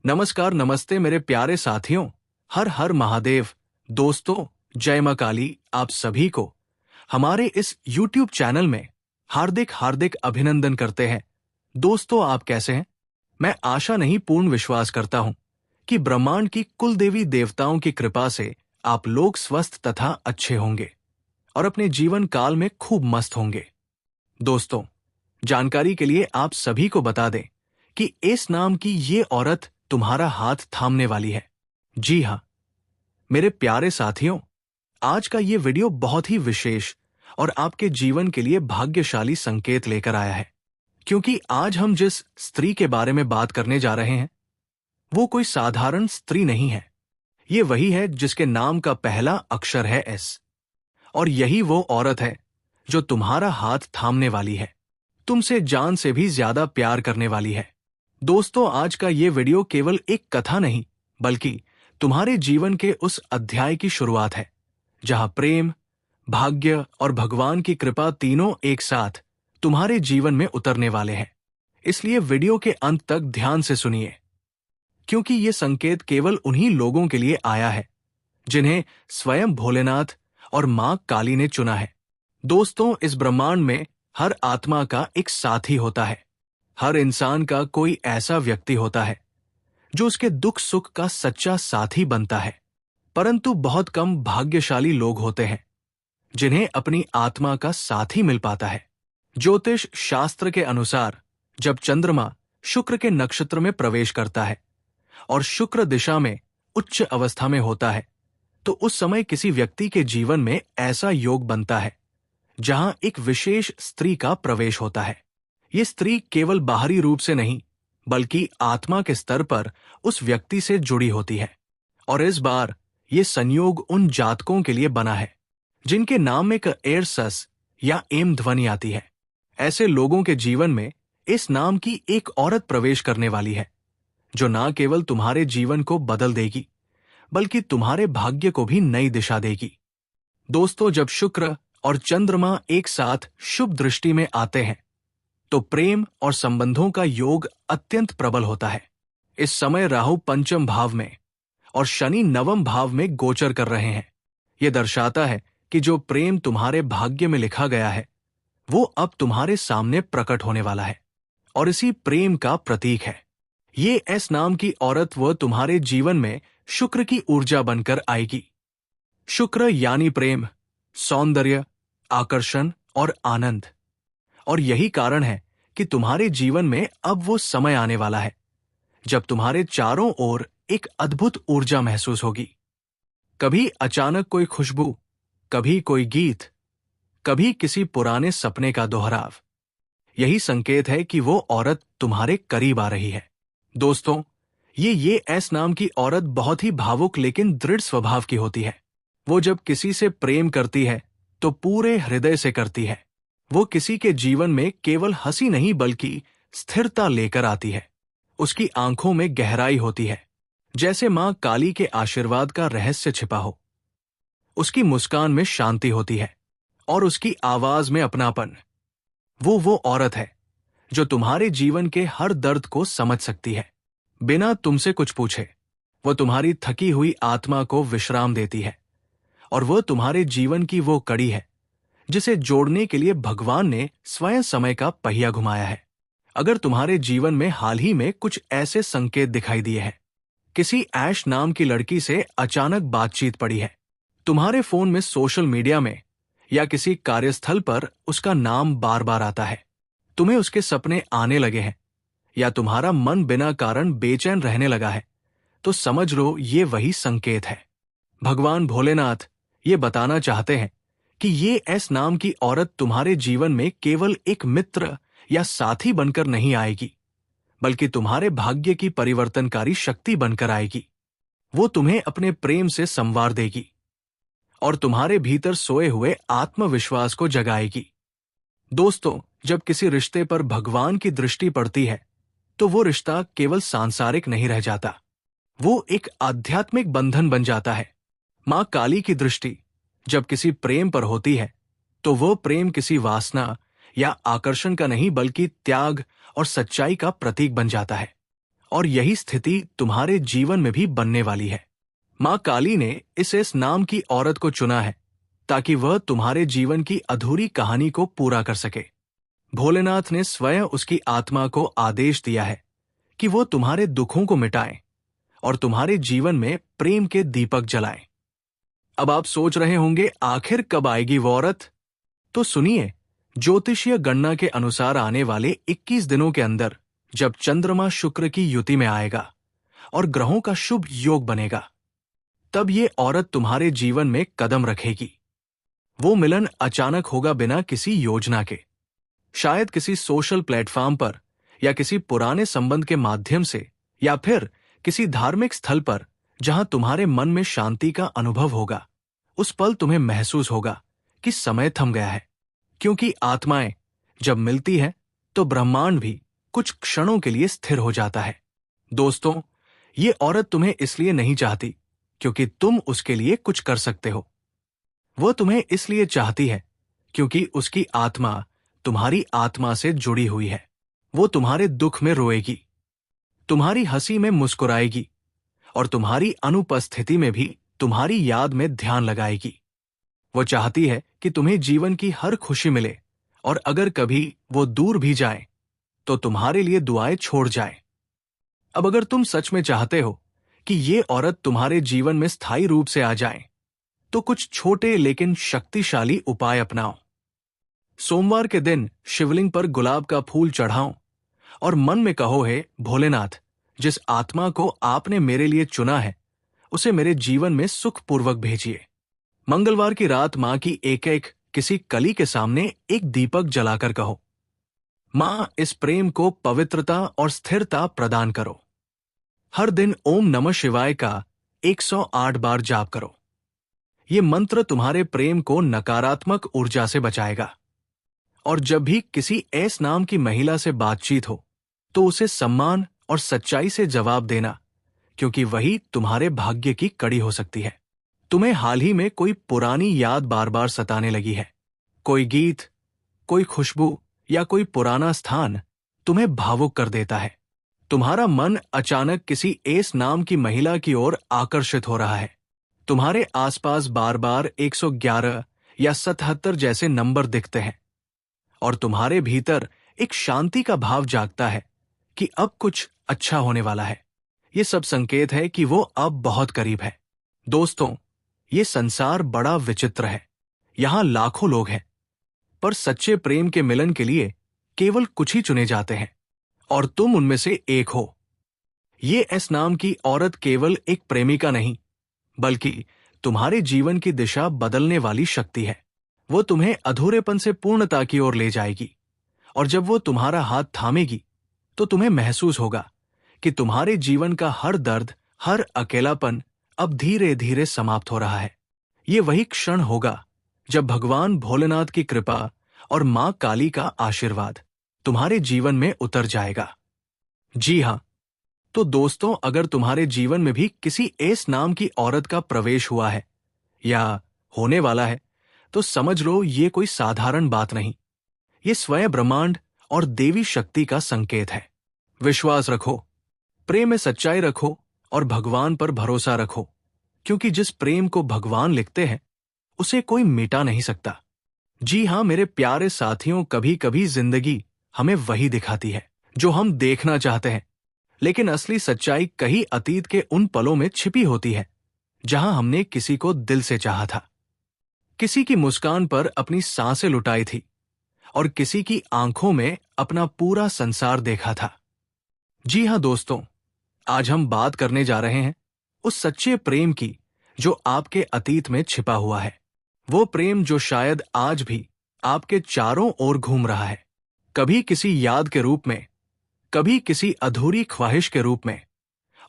नमस्कार, नमस्ते मेरे प्यारे साथियों। हर हर महादेव। दोस्तों, जय मां काली। आप सभी को हमारे इस YouTube चैनल में हार्दिक हार्दिक अभिनंदन करते हैं। दोस्तों, आप कैसे हैं? मैं आशा नहीं पूर्ण विश्वास करता हूं कि ब्रह्मांड की कुल देवी देवताओं की कृपा से आप लोग स्वस्थ तथा अच्छे होंगे और अपने जीवन काल में खूब मस्त होंगे। दोस्तों, जानकारी के लिए आप सभी को बता दें कि एस नाम की ये औरत तुम्हारा हाथ थामने वाली है। जी हाँ, मेरे प्यारे साथियों, आज का ये वीडियो बहुत ही विशेष और आपके जीवन के लिए भाग्यशाली संकेत लेकर आया है, क्योंकि आज हम जिस स्त्री के बारे में बात करने जा रहे हैं वो कोई साधारण स्त्री नहीं है। ये वही है जिसके नाम का पहला अक्षर है एस, और यही वो औरत है जो तुम्हारा हाथ थामने वाली है, तुमसे जान से भी ज्यादा प्यार करने वाली है। दोस्तों, आज का ये वीडियो केवल एक कथा नहीं बल्कि तुम्हारे जीवन के उस अध्याय की शुरुआत है जहां प्रेम, भाग्य और भगवान की कृपा तीनों एक साथ तुम्हारे जीवन में उतरने वाले हैं। इसलिए वीडियो के अंत तक ध्यान से सुनिए, क्योंकि ये संकेत केवल उन्हीं लोगों के लिए आया है जिन्हें स्वयं भोलेनाथ और मां काली ने चुना है। दोस्तों, इस ब्रह्मांड में हर आत्मा का एक साथी होता है। हर इंसान का कोई ऐसा व्यक्ति होता है जो उसके दुख सुख का सच्चा साथी बनता है, परंतु बहुत कम भाग्यशाली लोग होते हैं जिन्हें अपनी आत्मा का साथी मिल पाता है। ज्योतिष शास्त्र के अनुसार जब चंद्रमा शुक्र के नक्षत्र में प्रवेश करता है और शुक्र दिशा में उच्च अवस्था में होता है, तो उस समय किसी व्यक्ति के जीवन में ऐसा योग बनता है जहां एक विशेष स्त्री का प्रवेश होता है। ये स्त्री केवल बाहरी रूप से नहीं बल्कि आत्मा के स्तर पर उस व्यक्ति से जुड़ी होती है। और इस बार ये संयोग उन जातकों के लिए बना है जिनके नाम में एर सस या एम ध्वनि आती है। ऐसे लोगों के जीवन में इस नाम की एक औरत प्रवेश करने वाली है जो न केवल तुम्हारे जीवन को बदल देगी बल्कि तुम्हारे भाग्य को भी नई दिशा देगी। दोस्तों, जब शुक्र और चंद्रमा एक साथ शुभ दृष्टि में आते हैं तो प्रेम और संबंधों का योग अत्यंत प्रबल होता है। इस समय राहु पंचम भाव में और शनि नवम भाव में गोचर कर रहे हैं। यह दर्शाता है कि जो प्रेम तुम्हारे भाग्य में लिखा गया है वो अब तुम्हारे सामने प्रकट होने वाला है और इसी प्रेम का प्रतीक है। ये एस नाम की औरत वह तुम्हारे जीवन में शुक्र की ऊर्जा बनकर आएगी। शुक्र यानी प्रेम, सौंदर्य, आकर्षण और आनंद। और यही कारण है कि तुम्हारे जीवन में अब वो समय आने वाला है जब तुम्हारे चारों ओर एक अद्भुत ऊर्जा महसूस होगी। कभी अचानक कोई खुशबू, कभी कोई गीत, कभी किसी पुराने सपने का दोहराव। यही संकेत है कि वो औरत तुम्हारे करीब आ रही है। दोस्तों, ये एस नाम की औरत बहुत ही भावुक लेकिन दृढ़ स्वभाव की होती है। वो जब किसी से प्रेम करती है तो पूरे हृदय से करती है। वो किसी के जीवन में केवल हंसी नहीं बल्कि स्थिरता लेकर आती है। उसकी आंखों में गहराई होती है, जैसे मां काली के आशीर्वाद का रहस्य छिपा हो। उसकी मुस्कान में शांति होती है और उसकी आवाज में अपनापन। वो औरत है जो तुम्हारे जीवन के हर दर्द को समझ सकती है बिना तुमसे कुछ पूछे। वो तुम्हारी थकी हुई आत्मा को विश्राम देती है और वह तुम्हारे जीवन की वो कड़ी है जिसे जोड़ने के लिए भगवान ने स्वयं समय का पहिया घुमाया है। अगर तुम्हारे जीवन में हाल ही में कुछ ऐसे संकेत दिखाई दिए हैं, किसी ऐश नाम की लड़की से अचानक बातचीत पड़ी है, तुम्हारे फोन में, सोशल मीडिया में या किसी कार्यस्थल पर उसका नाम बार बार आता है, तुम्हें उसके सपने आने लगे हैं या तुम्हारा मन बिना कारण बेचैन रहने लगा है, तो समझ लो ये वही संकेत है। भगवान भोलेनाथ ये बताना चाहते हैं कि ये एस नाम की औरत तुम्हारे जीवन में केवल एक मित्र या साथी बनकर नहीं आएगी बल्कि तुम्हारे भाग्य की परिवर्तनकारी शक्ति बनकर आएगी। वो तुम्हें अपने प्रेम से संवार देगी और तुम्हारे भीतर सोए हुए आत्मविश्वास को जगाएगी। दोस्तों, जब किसी रिश्ते पर भगवान की दृष्टि पड़ती है तो वो रिश्ता केवल सांसारिक नहीं रह जाता, वो एक आध्यात्मिक बंधन बन जाता है। मां काली की दृष्टि जब किसी प्रेम पर होती है तो वो प्रेम किसी वासना या आकर्षण का नहीं बल्कि त्याग और सच्चाई का प्रतीक बन जाता है। और यही स्थिति तुम्हारे जीवन में भी बनने वाली है। मां काली ने इस नाम की औरत को चुना है ताकि वह तुम्हारे जीवन की अधूरी कहानी को पूरा कर सके। भोलेनाथ ने स्वयं उसकी आत्मा को आदेश दिया है कि वो तुम्हारे दुखों को मिटाए और तुम्हारे जीवन में प्रेम के दीपक जलाए। अब आप सोच रहे होंगे आखिर कब आएगी वो औरत? तो सुनिए, ज्योतिषीय गणना के अनुसार आने वाले 21 दिनों के अंदर, जब चंद्रमा शुक्र की युति में आएगा और ग्रहों का शुभ योग बनेगा, तब ये औरत तुम्हारे जीवन में कदम रखेगी। वो मिलन अचानक होगा, बिना किसी योजना के। शायद किसी सोशल प्लेटफॉर्म पर, या किसी पुराने संबंध के माध्यम से, या फिर किसी धार्मिक स्थल पर जहां तुम्हारे मन में शांति का अनुभव होगा। उस पल तुम्हें महसूस होगा कि समय थम गया है, क्योंकि आत्माएं जब मिलती हैं तो ब्रह्मांड भी कुछ क्षणों के लिए स्थिर हो जाता है। दोस्तों, ये औरत तुम्हें इसलिए नहीं चाहती क्योंकि तुम उसके लिए कुछ कर सकते हो। वह तुम्हें इसलिए चाहती है क्योंकि उसकी आत्मा तुम्हारी आत्मा से जुड़ी हुई है। वो तुम्हारे दुख में रोएगी, तुम्हारी हंसी में मुस्कुराएगी और तुम्हारी अनुपस्थिति में भी तुम्हारी याद में ध्यान लगाएगी। वो चाहती है कि तुम्हें जीवन की हर खुशी मिले, और अगर कभी वो दूर भी जाए तो तुम्हारे लिए दुआएं छोड़ जाए। अब अगर तुम सच में चाहते हो कि ये औरत तुम्हारे जीवन में स्थायी रूप से आ जाए, तो कुछ छोटे लेकिन शक्तिशाली उपाय अपनाओ। सोमवार के दिन शिवलिंग पर गुलाब का फूल चढ़ाओ और मन में कहो, हे भोलेनाथ, जिस आत्मा को आपने मेरे लिए चुना है उसे मेरे जीवन में सुखपूर्वक भेजिए। मंगलवार की रात मां की एक किसी कली के सामने एक दीपक जलाकर कहो, मां, इस प्रेम को पवित्रता और स्थिरता प्रदान करो। हर दिन ओम नमः शिवाय का 108 बार जाप करो। ये मंत्र तुम्हारे प्रेम को नकारात्मक ऊर्जा से बचाएगा। और जब भी किसी ऐस नाम की महिला से बातचीत हो तो उसे सम्मान और सच्चाई से जवाब देना, क्योंकि वही तुम्हारे भाग्य की कड़ी हो सकती है। तुम्हें हाल ही में कोई पुरानी याद बार बार सताने लगी है। कोई गीत, कोई खुशबू या कोई पुराना स्थान तुम्हें भावुक कर देता है। तुम्हारा मन अचानक किसी ऐस नाम की महिला की ओर आकर्षित हो रहा है। तुम्हारे आसपास बार बार 111 या 77 जैसे नंबर दिखते हैं और तुम्हारे भीतर एक शांति का भाव जागता है कि अब कुछ अच्छा होने वाला है। ये सब संकेत है कि वो अब बहुत करीब है। दोस्तों, ये संसार बड़ा विचित्र है। यहां लाखों लोग हैं, पर सच्चे प्रेम के मिलन के लिए केवल कुछ ही चुने जाते हैं, और तुम उनमें से एक हो। ये एस नाम की औरत केवल एक प्रेमिका नहीं, बल्कि तुम्हारे जीवन की दिशा बदलने वाली शक्ति है। वो तुम्हें अधूरेपन से पूर्णता की ओर ले जाएगी, और जब वो तुम्हारा हाथ थामेगी तो तुम्हें महसूस होगा कि तुम्हारे जीवन का हर दर्द, हर अकेलापन अब धीरे धीरे समाप्त हो रहा है। ये वही क्षण होगा जब भगवान भोलेनाथ की कृपा और मां काली का आशीर्वाद तुम्हारे जीवन में उतर जाएगा। जी हां, तो दोस्तों, अगर तुम्हारे जीवन में भी किसी ऐस नाम की औरत का प्रवेश हुआ है या होने वाला है, तो समझ लो ये कोई साधारण बात नहीं। ये स्वयं ब्रह्मांड और देवी शक्ति का संकेत है। विश्वास रखो, प्रेम में सच्चाई रखो और भगवान पर भरोसा रखो, क्योंकि जिस प्रेम को भगवान लिखते हैं उसे कोई मिटा नहीं सकता। जी हां मेरे प्यारे साथियों, कभी कभी जिंदगी हमें वही दिखाती है जो हम देखना चाहते हैं, लेकिन असली सच्चाई कहीं अतीत के उन पलों में छिपी होती है जहां हमने किसी को दिल से चाहा था, किसी की मुस्कान पर अपनी सांसें लुटाई थी और किसी की आंखों में अपना पूरा संसार देखा था। जी हां दोस्तों, आज हम बात करने जा रहे हैं उस सच्चे प्रेम की जो आपके अतीत में छिपा हुआ है। वो प्रेम जो शायद आज भी आपके चारों ओर घूम रहा है, कभी किसी याद के रूप में, कभी किसी अधूरी ख्वाहिश के रूप में,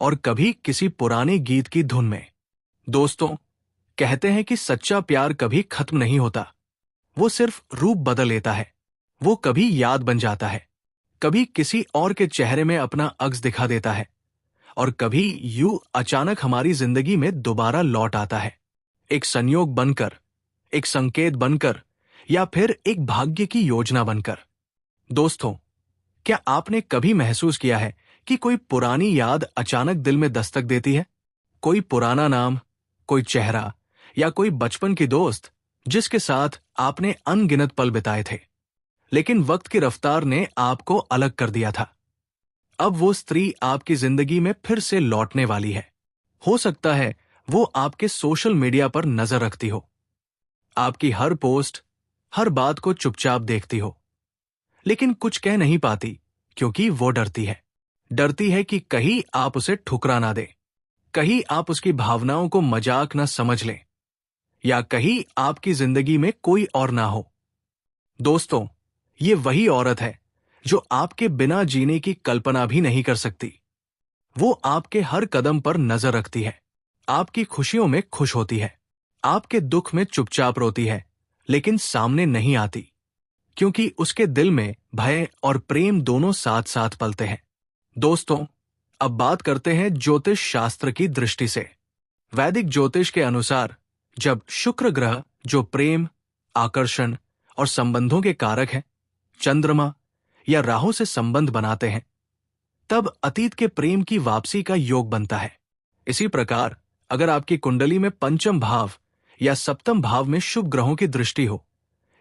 और कभी किसी पुराने गीत की धुन में। दोस्तों, कहते हैं कि सच्चा प्यार कभी खत्म नहीं होता, वो सिर्फ रूप बदल लेता है। वो कभी याद बन जाता है, कभी किसी और के चेहरे में अपना अक्स दिखा देता है, और कभी यूं अचानक हमारी जिंदगी में दोबारा लौट आता है, एक संयोग बनकर, एक संकेत बनकर, या फिर एक भाग्य की योजना बनकर। दोस्तों, क्या आपने कभी महसूस किया है कि कोई पुरानी याद अचानक दिल में दस्तक देती है? कोई पुराना नाम, कोई चेहरा या कोई बचपन की दोस्त जिसके साथ आपने अनगिनत पल बिताए थे, लेकिन वक्त की रफ्तार ने आपको अलग कर दिया था। अब वो स्त्री आपकी जिंदगी में फिर से लौटने वाली है। हो सकता है वो आपके सोशल मीडिया पर नजर रखती हो, आपकी हर पोस्ट, हर बात को चुपचाप देखती हो, लेकिन कुछ कह नहीं पाती क्योंकि वो डरती है। डरती है कि कहीं आप उसे ठुकरा ना दे, कहीं आप उसकी भावनाओं को मजाक न समझ लें, या कहीं आपकी जिंदगी में कोई और ना हो। दोस्तों, ये वही औरत है जो आपके बिना जीने की कल्पना भी नहीं कर सकती। वो आपके हर कदम पर नजर रखती है, आपकी खुशियों में खुश होती है, आपके दुख में चुपचाप रोती है, लेकिन सामने नहीं आती, क्योंकि उसके दिल में भय और प्रेम दोनों साथ साथ पलते हैं। दोस्तों, अब बात करते हैं ज्योतिष शास्त्र की दृष्टि से। वैदिक ज्योतिष के अनुसार जब शुक्र ग्रह, जो प्रेम, आकर्षण और संबंधों के कारक हैं, चंद्रमा या राहु से संबंध बनाते हैं, तब अतीत के प्रेम की वापसी का योग बनता है। इसी प्रकार अगर आपकी कुंडली में पंचम भाव या सप्तम भाव में शुभ ग्रहों की दृष्टि हो,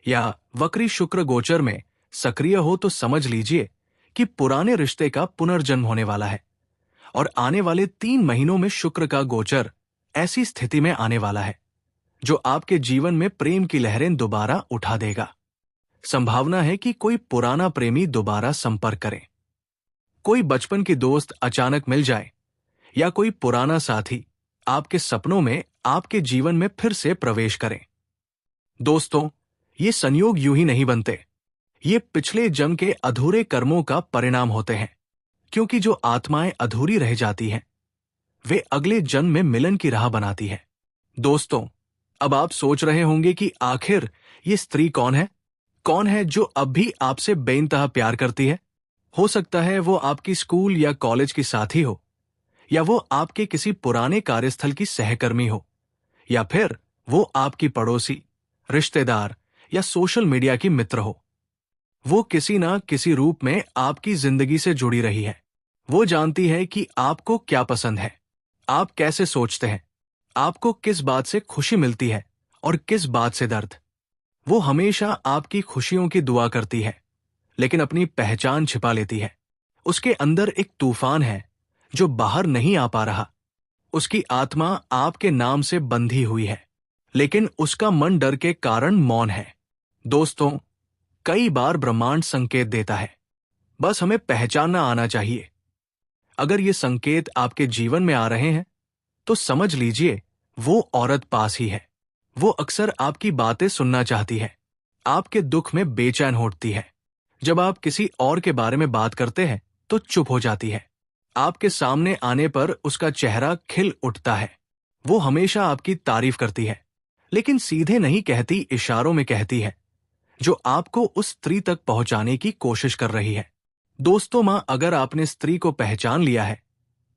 या वक्री शुक्र गोचर में सक्रिय हो, तो समझ लीजिए कि पुराने रिश्ते का पुनर्जन्म होने वाला है। और आने वाले 3 महीनों में शुक्र का गोचर ऐसी स्थिति में आने वाला है जो आपके जीवन में प्रेम की लहरें दोबारा उठा देगा। संभावना है कि कोई पुराना प्रेमी दोबारा संपर्क करे, कोई बचपन की दोस्त अचानक मिल जाए, या कोई पुराना साथी आपके सपनों में आपके जीवन में फिर से प्रवेश करे। दोस्तों, ये संयोग यूं ही नहीं बनते। ये पिछले जन्म के अधूरे कर्मों का परिणाम होते हैं, क्योंकि जो आत्माएं अधूरी रह जाती हैं, वे अगले जन्म में मिलन की राह बनाती हैं। दोस्तों, अब आप सोच रहे होंगे कि आखिर ये स्त्री कौन है? कौन है जो अब भी आपसे बेइंतहा प्यार करती है? हो सकता है वो आपकी स्कूल या कॉलेज की साथी हो, या वो आपके किसी पुराने कार्यस्थल की सहकर्मी हो, या फिर वो आपकी पड़ोसी, रिश्तेदार या सोशल मीडिया की मित्र हो। वो किसी ना किसी रूप में आपकी जिंदगी से जुड़ी रही है। वो जानती है कि आपको क्या पसंद है, आप कैसे सोचते हैं, आपको किस बात से खुशी मिलती है और किस बात से दर्द। वो हमेशा आपकी खुशियों की दुआ करती है, लेकिन अपनी पहचान छिपा लेती है। उसके अंदर एक तूफान है जो बाहर नहीं आ पा रहा। उसकी आत्मा आपके नाम से बंधी हुई है, लेकिन उसका मन डर के कारण मौन है। दोस्तों, कई बार ब्रह्मांड संकेत देता है, बस हमें पहचानना आना चाहिए। अगर ये संकेत आपके जीवन में आ रहे हैं, तो समझ लीजिए वो औरत पास ही है। वो अक्सर आपकी बातें सुनना चाहती है, आपके दुख में बेचैन होती है। जब आप किसी और के बारे में बात करते हैं तो चुप हो जाती है। आपके सामने आने पर उसका चेहरा खिल उठता है। वो हमेशा आपकी तारीफ करती है, लेकिन सीधे नहीं कहती, इशारों में कहती है, जो आपको उस स्त्री तक पहुंचाने की कोशिश कर रही है। दोस्तों, अगर आपने स्त्री को पहचान लिया है,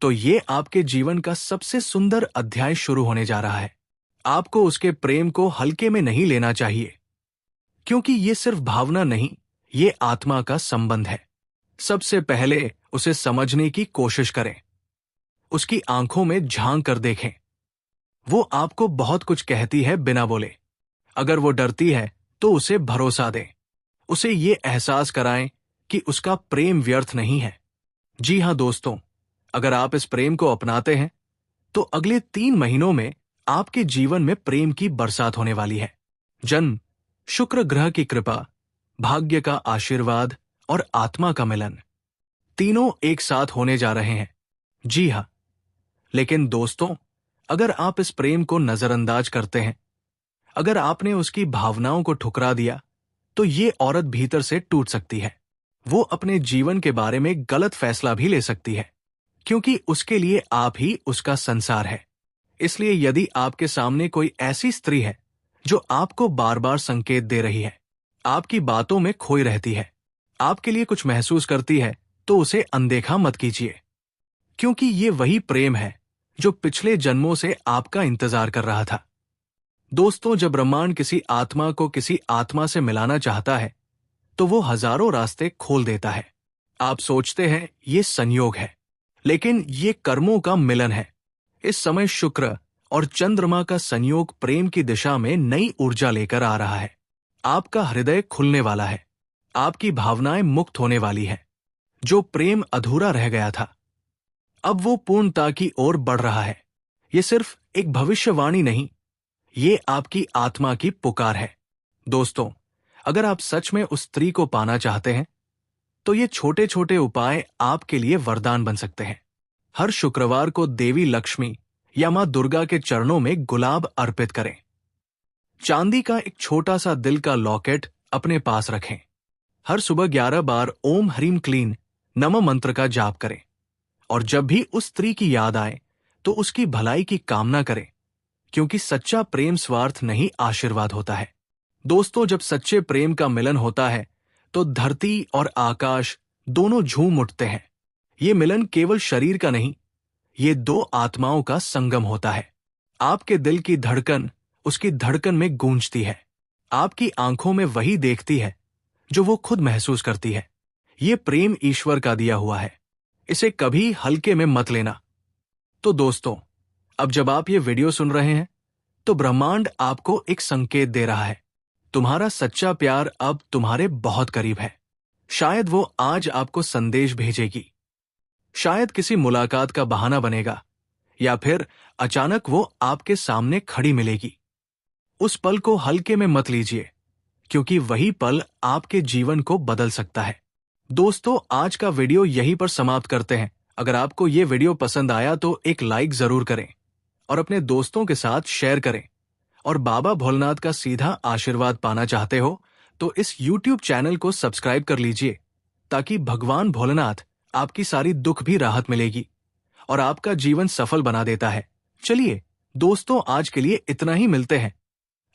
तो ये आपके जीवन का सबसे सुंदर अध्याय शुरू होने जा रहा है। आपको उसके प्रेम को हल्के में नहीं लेना चाहिए, क्योंकि ये सिर्फ भावना नहीं, ये आत्मा का संबंध है। सबसे पहले उसे समझने की कोशिश करें, उसकी आंखों में झांक कर देखें। वो आपको बहुत कुछ कहती है बिना बोले। अगर वो डरती है तो उसे भरोसा दें, उसे ये एहसास कराएं कि उसका प्रेम व्यर्थ नहीं है। जी हां दोस्तों, अगर आप इस प्रेम को अपनाते हैं, तो अगले 3 महीनों में आपके जीवन में प्रेम की बरसात होने वाली है। जन्म, शुक्र ग्रह की कृपा, भाग्य का आशीर्वाद और आत्मा का मिलन, तीनों एक साथ होने जा रहे हैं। जी हां, लेकिन दोस्तों, अगर आप इस प्रेम को नजरअंदाज करते हैं, अगर आपने उसकी भावनाओं को ठुकरा दिया, तो ये औरत भीतर से टूट सकती है। वो अपने जीवन के बारे में गलत फैसला भी ले सकती है, क्योंकि उसके लिए आप ही उसका संसार है। इसलिए यदि आपके सामने कोई ऐसी स्त्री है जो आपको बार बार संकेत दे रही है, आपकी बातों में खोई रहती है, आपके लिए कुछ महसूस करती है, तो उसे अनदेखा मत कीजिए, क्योंकि ये वही प्रेम है जो पिछले जन्मों से आपका इंतजार कर रहा था। दोस्तों, जब ब्रह्मांड किसी आत्मा को किसी आत्मा से मिलाना चाहता है, तो वो हजारों रास्ते खोल देता है। आप सोचते हैं ये संयोग है, लेकिन ये कर्मों का मिलन है। इस समय शुक्र और चंद्रमा का संयोग प्रेम की दिशा में नई ऊर्जा लेकर आ रहा है। आपका हृदय खुलने वाला है, आपकी भावनाएं मुक्त होने वाली है। जो प्रेम अधूरा रह गया था, अब वो पूर्णता की ओर बढ़ रहा है। ये सिर्फ एक भविष्यवाणी नहीं, ये आपकी आत्मा की पुकार है। दोस्तों, अगर आप सच में उस स्त्री को पाना चाहते हैं, तो ये छोटे छोटे उपाय आपके लिए वरदान बन सकते हैं। हर शुक्रवार को देवी लक्ष्मी या मां दुर्गा के चरणों में गुलाब अर्पित करें। चांदी का एक छोटा सा दिल का लॉकेट अपने पास रखें। हर सुबह 11 बार ओम ह्रीम क्लीन नमः मंत्र का जाप करें। और जब भी उस स्त्री की याद आए तो उसकी भलाई की कामना करें, क्योंकि सच्चा प्रेम स्वार्थ नहीं, आशीर्वाद होता है। दोस्तों, जब सच्चे प्रेम का मिलन होता है तो धरती और आकाश दोनों झूम उठते हैं। ये मिलन केवल शरीर का नहीं, ये दो आत्माओं का संगम होता है। आपके दिल की धड़कन उसकी धड़कन में गूंजती है। आपकी आंखों में वही देखती है जो वो खुद महसूस करती है। ये प्रेम ईश्वर का दिया हुआ है, इसे कभी हल्के में मत लेना। तो दोस्तों, अब जब आप ये वीडियो सुन रहे हैं तो ब्रह्मांड आपको एक संकेत दे रहा है। तुम्हारा सच्चा प्यार अब तुम्हारे बहुत करीब है। शायद वो आज आपको संदेश भेजेगी, शायद किसी मुलाकात का बहाना बनेगा, या फिर अचानक वो आपके सामने खड़ी मिलेगी। उस पल को हल्के में मत लीजिए, क्योंकि वही पल आपके जीवन को बदल सकता है। दोस्तों, आज का वीडियो यहीं पर समाप्त करते हैं। अगर आपको ये वीडियो पसंद आया तो एक लाइक जरूर करें और अपने दोस्तों के साथ शेयर करें। और बाबा भोलेनाथ का सीधा आशीर्वाद पाना चाहते हो तो इस YouTube चैनल को सब्सक्राइब कर लीजिए, ताकि भगवान भोलेनाथ आपकी सारी दुख भी राहत मिलेगी और आपका जीवन सफल बना देता है। चलिए दोस्तों, आज के लिए इतना ही। मिलते हैं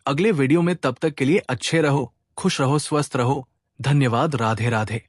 अगले वीडियो में। तब तक के लिए अच्छे रहो, खुश रहो, स्वस्थ रहो। धन्यवाद। राधे राधे।